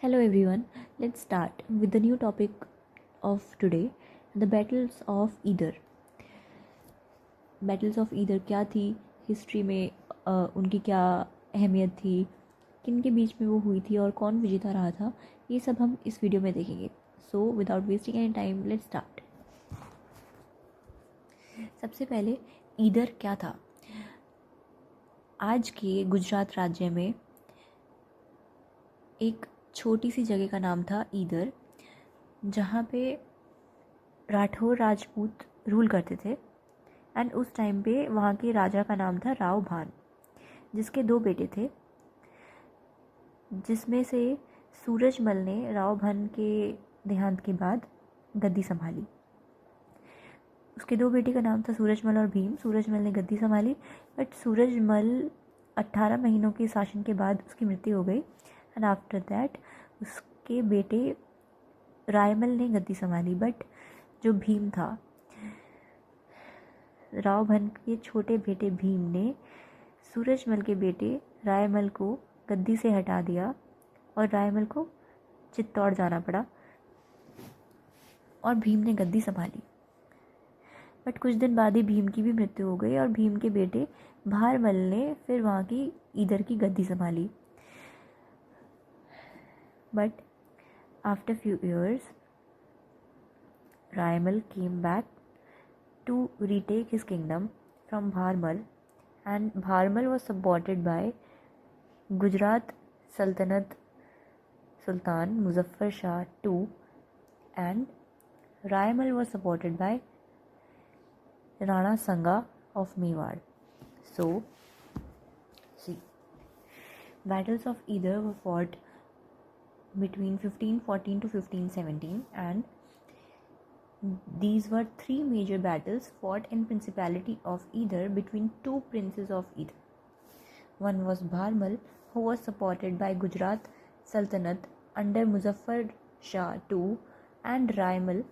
Hello everyone, let's start with the new topic of today, the battles of Either. Battles of Either क्या थी, history में उनकी क्या अहमियत थी, किन के बीच में वो हुई थी और कौन विजेता रहा था, ये सब हम इस वीडियो में देखेंगे. So without wasting any time let's start. सबसे पहले ईदर क्या था. आज के गुजरात राज्य में एक छोटी सी जगह का नाम था ईदर, जहाँ पे राठौर राजपूत रूल करते थे. एंड उस टाइम पे वहाँ के राजा का नाम था राव भान, जिसके 2 बेटे थे, जिसमें से सूरजमल ने राव भान के देहांत के बाद गद्दी संभाली. उसके 2 बेटे का नाम था सूरजमल और भीम. सूरजमल ने गद्दी संभाली, बट सूरजमल 18 महीनों के शासन के बाद उसकी मृत्यु हो गई. एंड आफ्टर दैट उसके बेटे रायमल ने गद्दी संभाली. बट जो भीम था, राव भान के छोटे बेटे भीम ने सूरजमल के बेटे रायमल को गद्दी से हटा दिया और रायमल को चित्तौड़ जाना पड़ा और भीम ने गद्दी संभाली. बट कुछ दिन बाद ही भीम की भी मृत्यु हो गई और भीम के बेटे भारमल ने फिर वहाँ की ईदर की गद्दी संभाली. But after few years, Raimal came back to retake his kingdom from Bharmal, and Bharmal was supported by Gujarat Sultanate Sultan Muzaffar Shah II, and Raimal was supported by Rana Sanga of Mewar. So, see, battles of Either were fought between 1514 to 1517, and these were 3 major battles fought in Principality of Either between 2 princes of Either. One was Bharmal, who was supported by Gujarat Sultanate under Muzaffar Shah II, and Raimal,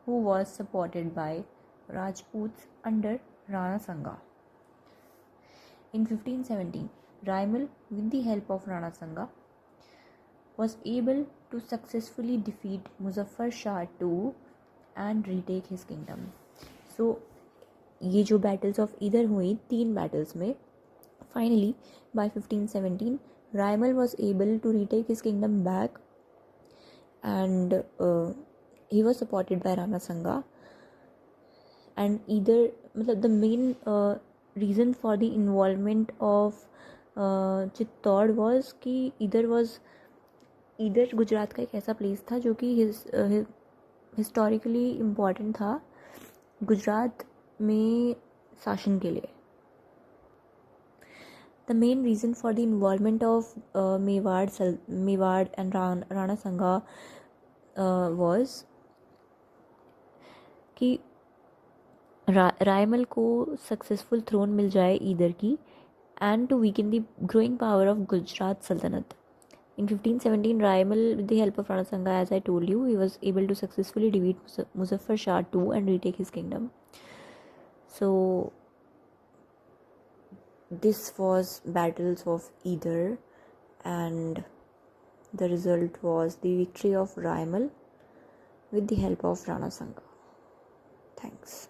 who was supported by Rajputs under Rana Sanga. In 1517, Raimal, with the help of Rana Sanga, was able to successfully defeat Muzaffar Shah II and retake his kingdom. So ये जो battles of Either हुई 3 battles में, finally by 1517 Raimal was able to retake his kingdom back, and he was supported by Rana Sanga. And Either मतलब the main reason for the involvement of Chittor was कि either Gujarat का एक ऐसा place था जो कि हिस्टोरिकली इम्पॉर्टेंट था गुजरात में शासन के लिए. The main reason for the involvement of Mewar and Rana संगा वॉज कि रायमल को सक्सेसफुल थ्रोन मिल जाए ईदर की, and to weaken the growing power of Gujarat सल्तनत. In 1517, Raimal, with the help of Rana Sanga, as I told you, he was able to successfully defeat Muzaffar Shah II and retake his kingdom. So, this was battles of Either, and the result was the victory of Raimal with the help of Rana Sanga. Thanks.